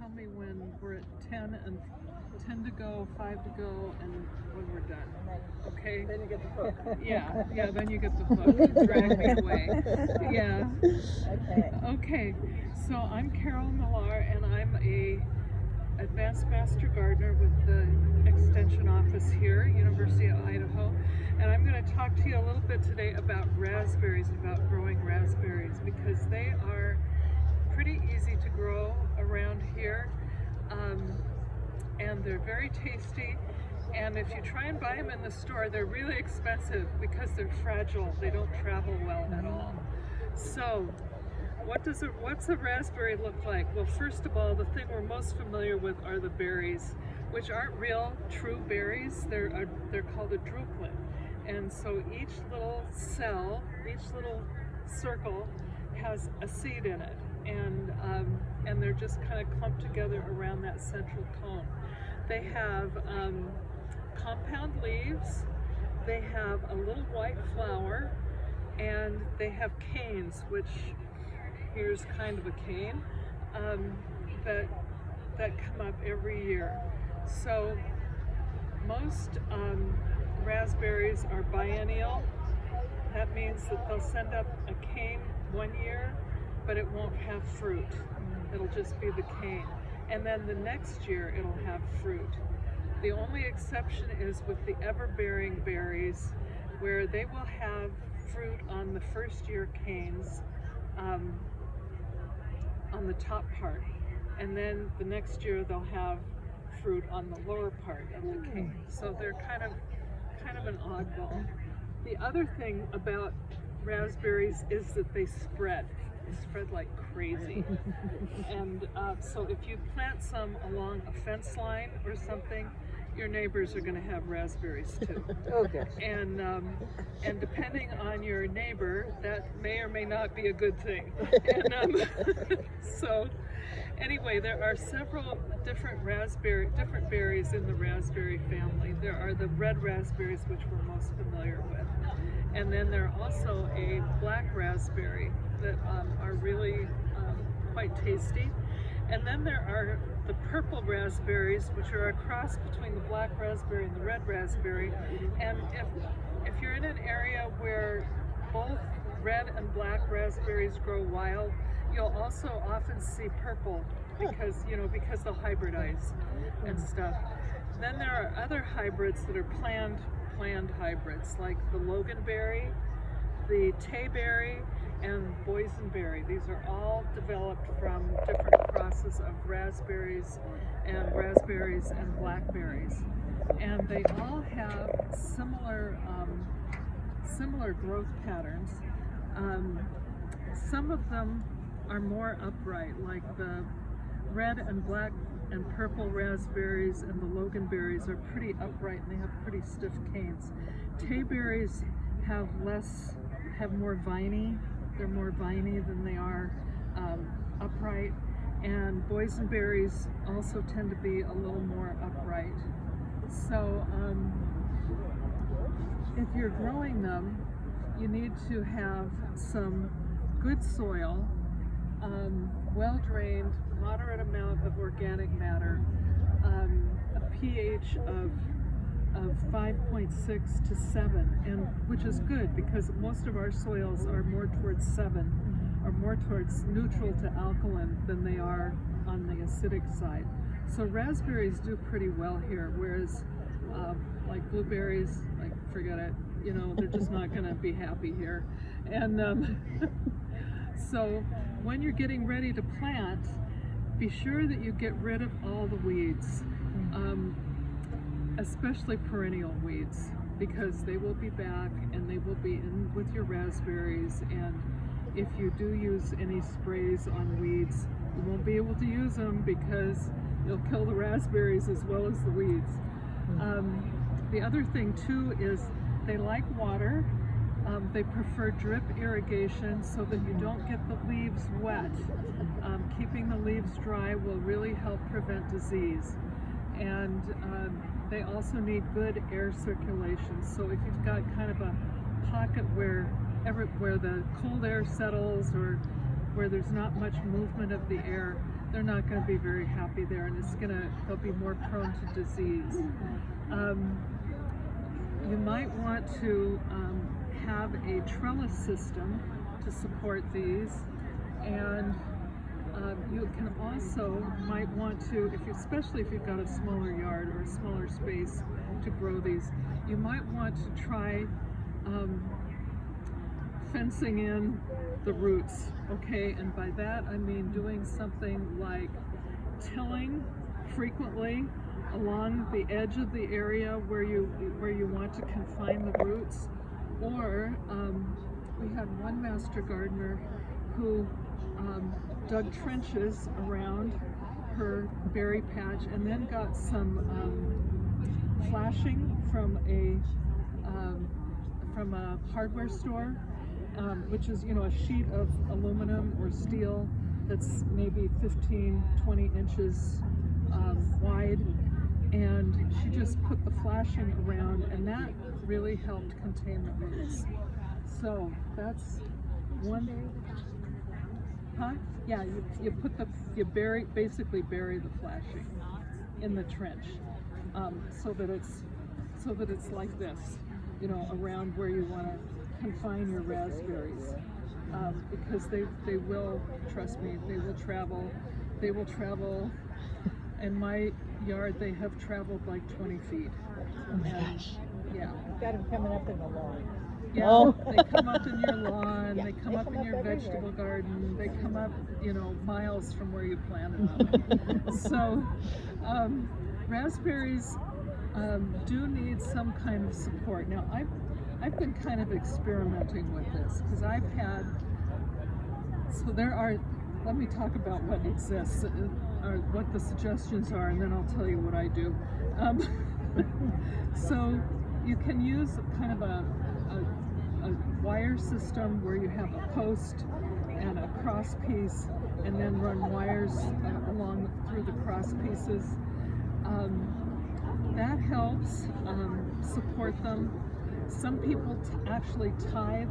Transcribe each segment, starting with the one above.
tell me when we're at 10 and 10 to go, 5 to go, and when we're done. Okay? Then you get the book. Yeah, then you get the book. Drag me away. Yeah. Okay. Okay, so I'm Carol Millar, and I'm a advanced master gardener with the extension office here, University of Idaho, and I'm going to talk to you a little bit today about raspberries, about growing raspberries, because they are pretty easy to grow around here, and they're very tasty. And if you try and buy them in the store, they're really expensive because they're fragile. They don't travel well at all. So what's a raspberry look like? Well, first of all, the thing we're most familiar with are the berries, which aren't real, true berries. They're called a drupelet. And so each little cell, each little circle has a seed in it. And they're just kind of clumped together around that central cone. They have compound leaves, they have a little white flower, and they have canes, which here's kind of a cane, that come up every year. So most raspberries are biennial. That means that they'll send up a cane one year, but it won't have fruit. It'll just be the cane. And then the next year it'll have fruit. The only exception is with the ever-bearing berries, where they will have fruit on the first year canes, on the top part, and then the next year they'll have fruit on the lower part of the cane. So they're kind of an oddball. The other thing about raspberries is that they spread like crazy. And so if you plant some along a fence line or something, your neighbors are going to have raspberries too. Okay. And depending on your neighbor, that may or may not be a good thing. And so anyway, there are several different berries in the raspberry family. There are the red raspberries, which we're most familiar with. And then there are also a black raspberry that are really quite tasty. And then there are the purple raspberries, which are a cross between the black raspberry and the red raspberry. And if you're in an area where both red and black raspberries grow wild, you'll also often see purple because they'll hybridize and stuff. Then there are other hybrids that are planned hybrids, like the loganberry, the tayberry, and boysenberry. These are all developed from different crosses of raspberries and blackberries, and they all have similar growth patterns. Some of them are more upright, like the red and black and purple raspberries and the loganberries are pretty upright and they have pretty stiff canes. Tayberries have more viney. They're more viney than they are upright, and boysenberries also tend to be a little more upright. So if you're growing them, you need to have some good soil, well-drained, moderate amount of organic matter, a pH of 5.6 to 7, and which is good because most of our soils are more towards 7, or more towards neutral to alkaline than they are on the acidic side. So raspberries do pretty well here, whereas like blueberries, like forget it, they're just not going to be happy here. And so when you're getting ready to plant, be sure that you get rid of all the weeds. Especially perennial weeds, because they will be back and they will be in with your raspberries, and if you do use any sprays on weeds, you won't be able to use them because you'll kill the raspberries as well as the weeds. The other thing too is they like water. They prefer drip irrigation so that you don't get the leaves wet. Keeping the leaves dry will really help prevent disease. And they also need good air circulation. So if you've got kind of a pocket where the cold air settles, or where there's not much movement of the air, they're not going to be very happy there, and they'll be more prone to disease. You might want to have a trellis system to support these, and you can also might want to, especially if you've got a smaller yard or a smaller space to grow these, you might want to try fencing in the roots, okay? And by that I mean doing something like tilling frequently along the edge of the area where you want to confine the roots. Or we had one master gardener who dug trenches around her berry patch and then got some flashing from a hardware store, which is, a sheet of aluminum or steel that's maybe 15-20 inches wide, and she just put the flashing around, and that really helped contain the roots. So that's one. Huh? Yeah, basically bury the flashing in the trench, so that it's like this, around where you want to confine your raspberries, because they will, trust me, they will travel. In my yard, they have traveled like 20 feet. Oh my gosh. Yeah. You've got them coming up in the lawn. Yeah, they come up in your lawn, they come up in your vegetable garden, they come up, miles from where you planted them. So, raspberries do need some kind of support. Now, I've been kind of experimenting with this, because let me talk about what exists, or what the suggestions are, and then I'll tell you what I do. So you can use kind of a wire system where you have a post and a cross piece, and then run wires along through the cross pieces. That helps support them. Some people actually tie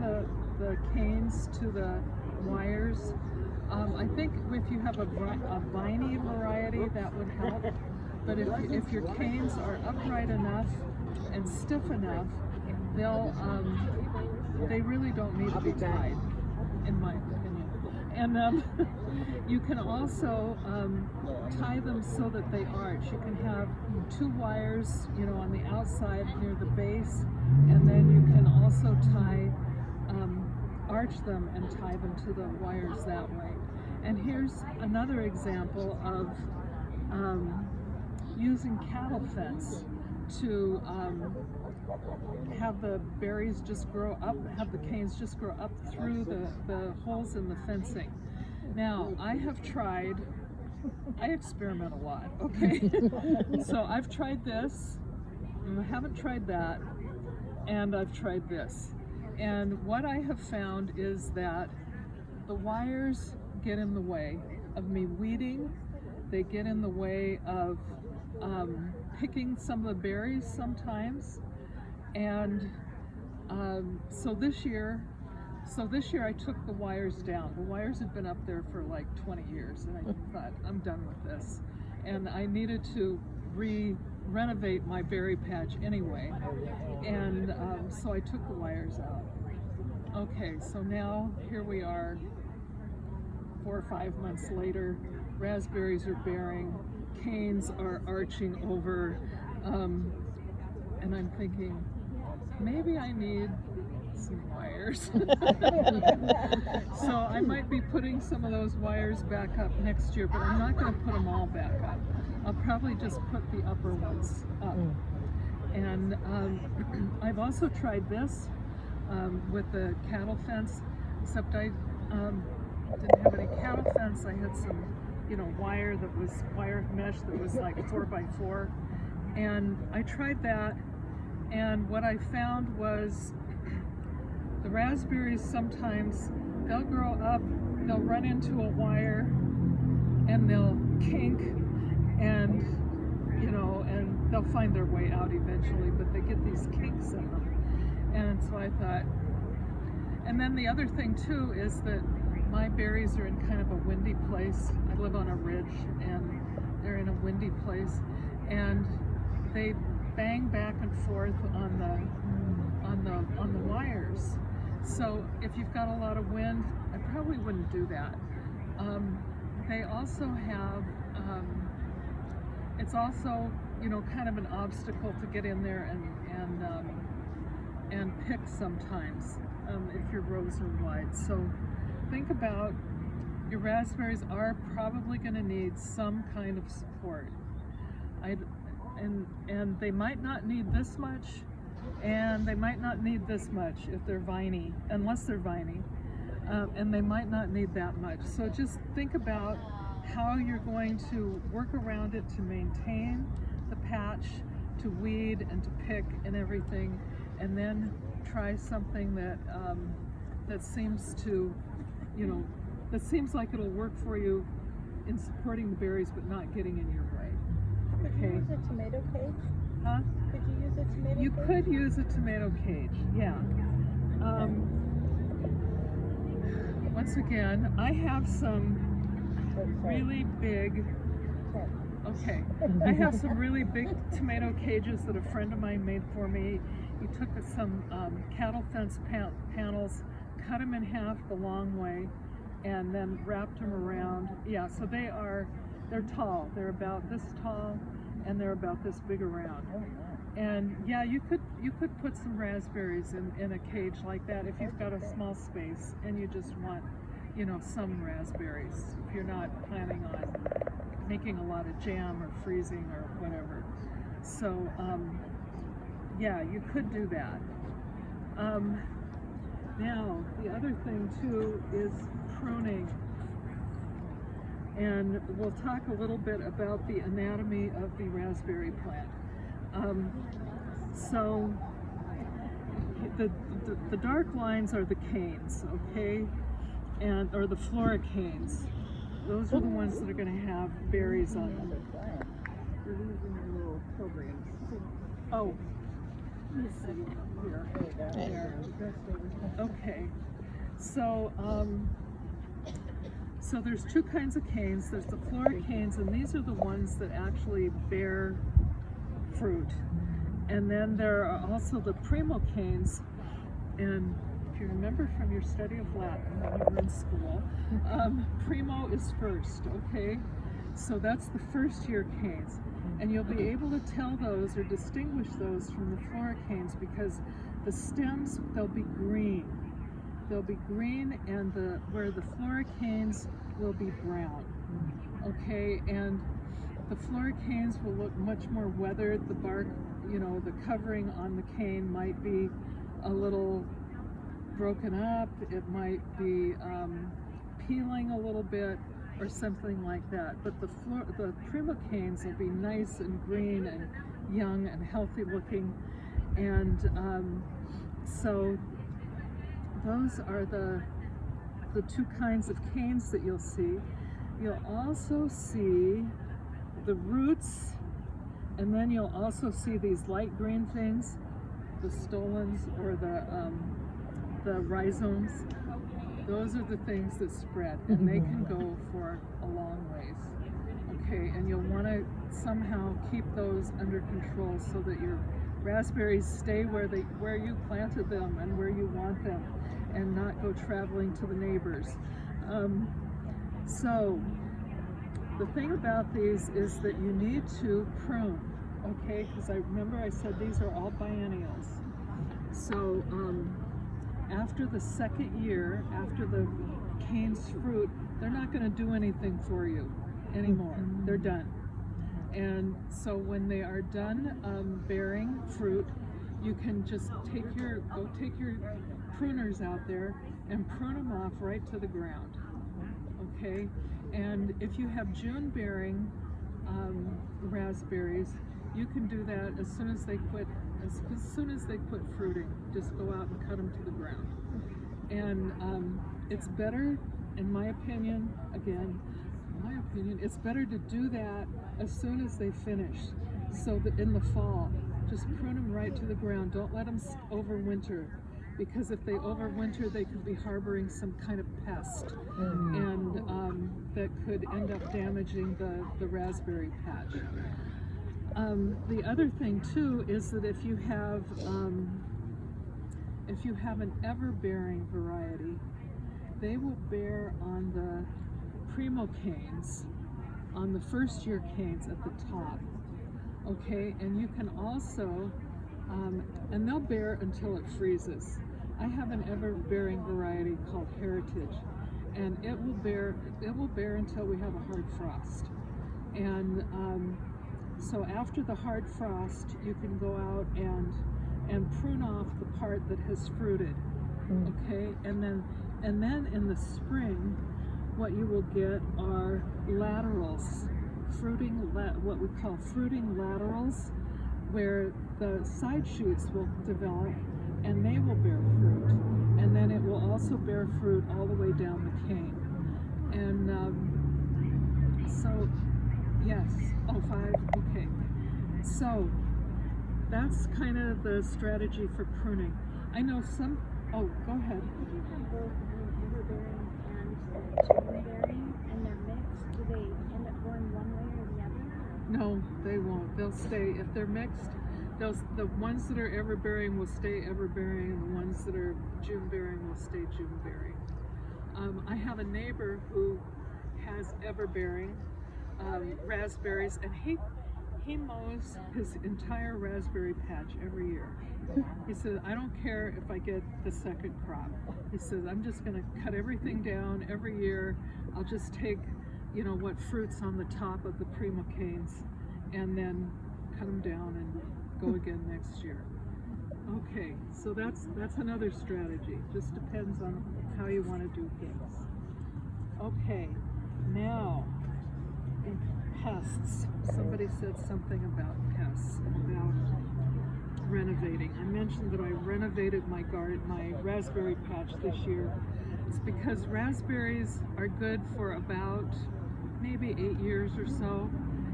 the canes to the wires. I think if you have a viney variety, that would help. But if your canes are upright enough and stiff enough, they really don't need to be tied, in my opinion. And you can also tie them so that they arch. You can have two wires, on the outside near the base, and then you can also arch them and tie them to the wires that way. And here's another example of using cattle fence to have the berries just grow up, have the canes just grow up through the holes in the fencing. Now, I experiment a lot, okay? So I've tried this, I haven't tried that, and I've tried this. And what I have found is that the wires get in the way of me weeding. They get in the way of picking some of the berries sometimes. And so this year I took the wires down. The wires had been up there for like 20 years, and I thought, I'm done with this. And I needed to renovate my berry patch anyway. And so I took the wires out. Okay, so now here we are, 4 or 5 months later. Raspberries are bearing, canes are arching over, and I'm thinking, maybe I need some wires. So I might be putting some of those wires back up next year, but I'm not going to put them all back up. I'll probably just put the upper ones up. And I've also tried this with the cattle fence, except I didn't have any cattle fence. I had some, wire mesh that was like 4x4, and I tried that. And what I found was the raspberries sometimes, they'll grow up, they'll run into a wire, and they'll kink, and and they'll find their way out eventually, but they get these kinks in them. And so I thought, and then the other thing too is that my berries are in kind of a windy place. I live on a ridge, and they're in a windy place, and they bang back and forth on the wires. So if you've got a lot of wind, I probably wouldn't do that. They also have, it's also, you know, kind of an obstacle to get in there and pick sometimes if your rows are wide. So think about, your raspberries are probably going to need some kind of support. And they might not need this much, and they might not need this much if they're viney, unless they're viney, and they might not need that much. So just think about how you're going to work around it to maintain the patch, to weed and to pick and everything, and then try something that that seems to, you know, that seems like it'll work for you in supporting the berries but not getting in your way. Could you use a tomato cage? Huh? Could you use a tomato cage? You could use a tomato cage, yeah. Once again, I have some really big, okay, I have some really big tomato cages that a friend of mine made for me. He took some cattle fence panels, cut them in half the long way, and then wrapped them around. Yeah, so they're tall. They're about this tall, and they're about this big around. And yeah, you could put some raspberries in a cage like that if you've got a small space and you just want, you know, some raspberries. If you're not planning on making a lot of jam or freezing or whatever. So yeah, you could do that. Now, the other thing too is pruning. And we'll talk a little bit about the anatomy of the raspberry plant. So the dark lines are the canes, okay, or the floricanes. Those are the ones that are going to have berries on them. They're using their little programs. Oh, let me see here. There. Okay, so so there's two kinds of canes. There's the floricanes, and these are the ones that actually bear fruit. And then there are also the primocanes, and if you remember from your study of Latin when you were in school, primo is first, okay? So that's the first year canes. And you'll be able to tell those or distinguish those from the floricanes because the stems, they'll be green. They'll be green, and where the floricanes will be brown, okay? And the floricanes will look much more weathered. The bark, you know, the covering on the cane might be a little broken up. It might be peeling a little bit or something like that. But the primocanes will be nice and green and young and healthy looking. And so those are the two kinds of canes that you'll see. You'll also see the roots, and then you'll also see these light green things, the stolons or the rhizomes. Those are the things that spread, and they can go for a long ways. Okay, and you'll want to somehow keep those under control so that your raspberries stay where you planted them and where you want them, and not go traveling to the neighbors. So the thing about these is that you need to prune, okay? Because I remember I said these are all biennials. So after the second year, after the cane's fruit, they're not going to do anything for you anymore. They're done. And so when they are done bearing fruit, you can just take your pruners out there and prune them off right to the ground, okay? And if you have June bearing raspberries, you can do that as soon as they quit fruiting. Just go out and cut them to the ground. And it's better, in my opinion, it's better to do that as soon as they finish. So that in the fall, just prune them right to the ground. Don't let them overwinter. because if they overwinter, they could be harboring some kind of pest, and that could end up damaging the raspberry patch. The other thing too is that if you have an ever-bearing variety, they will bear on the primo canes, on the first year canes at the top. Okay, and you can also, and they'll bear until it freezes. I have an ever-bearing variety called Heritage, and it will bear until we have a hard frost. And so after the hard frost, you can go out and prune off the part that has fruited. Okay, and then in the spring, what you will get are laterals, what we call fruiting laterals, where the side shoots will develop and they will bear fruit, and then it will also bear fruit all the way down the cane. And so yes, 5, okay, so that's kind of the strategy for pruning. I know some, oh, go ahead. If you have both ever-bearing and children-bearing, and they're mixed, do they end up going one way or the other? No, they won't. They'll stay, if they're mixed, the ones that are ever-bearing will stay ever-bearing, and the ones that are June-bearing will stay June-bearing. I have a neighbor who has ever-bearing raspberries, and he mows his entire raspberry patch every year. He said, I don't care if I get the second crop. He says, I'm just going to cut everything down every year. I'll just take, what fruits on the top of the primo canes, and then cut them down and go again next year. Okay, so that's another strategy. Just depends on how you want to do things. Okay, now pests. Somebody said something about pests, about renovating. I mentioned that I renovated my raspberry patch this year. It's because raspberries are good for about maybe 8 years or so,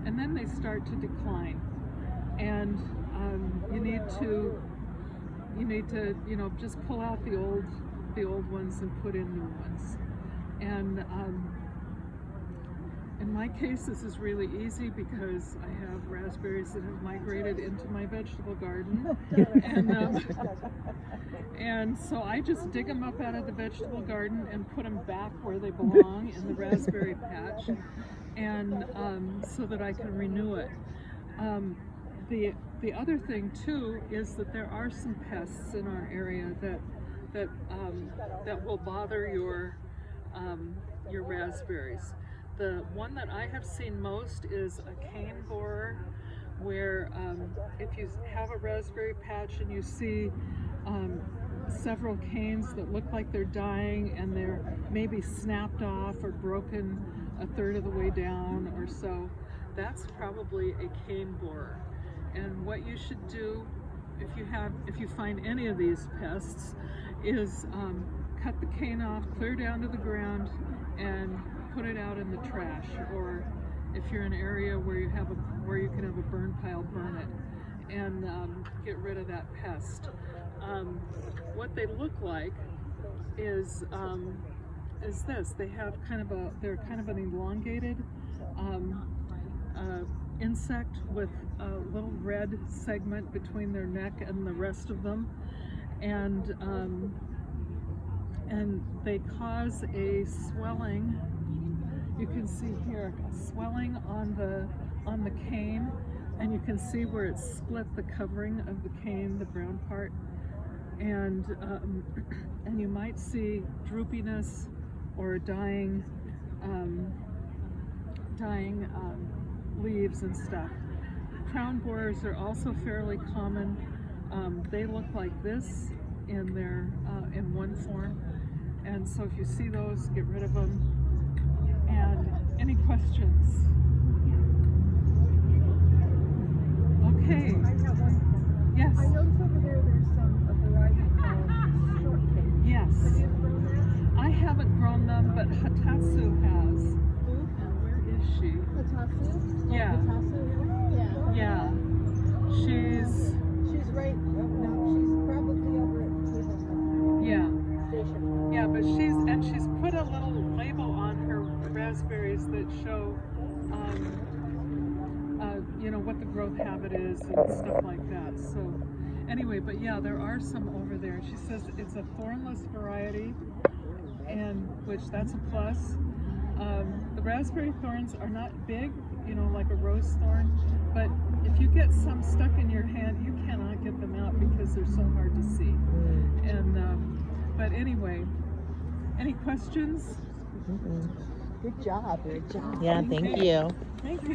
and then they start to decline. And you need to just pull out the old ones and put in new ones. And in my case, this is really easy because I have raspberries that have migrated into my vegetable garden, and so I just dig them up out of the vegetable garden and put them back where they belong in the raspberry patch, and so that I can renew it. The other thing too is that there are some pests in our area that will bother your raspberries. The one that I have seen most is a cane borer, where if you have a raspberry patch and you see several canes that look like they're dying and they're maybe snapped off or broken a third of the way down or so, that's probably a cane borer. And what you should do if you find any of these pests is cut the cane off, clear down to the ground, and put it out in the trash. Or if you're in an area where you can have a burn pile, burn it, and get rid of that pest. What they look like is this. They're kind of an elongated insect with a little red segment between their neck and the rest of them, and they cause a swelling. You can see here a swelling on the cane, and you can see where it split the covering of the cane, the brown part, and you might see droopiness or dying leaves and stuff. Crown borers are also fairly common. They look like this in one form, and so if you see those, get rid of them. And any questions? Okay. I have one. Yes. I noticed over there's a variety called shortcake. Yes. Have you grown that? I haven't grown them, but Hatatsu has. Who? Where is she? Hatatsu? Yeah. Hatatsu? Yeah. Yeah. She's She's right. No, she's probably over at Table. you know, what the growth habit is and stuff like that. So anyway, but yeah, there are some over there. She says it's a thornless variety, and which that's a plus. The raspberry thorns are not big, you know, like a rose thorn, but if you get some stuck in your hand, you cannot get them out because they're so hard to see. And but anyway, any questions? Good job. Yeah, thank you. Thank you.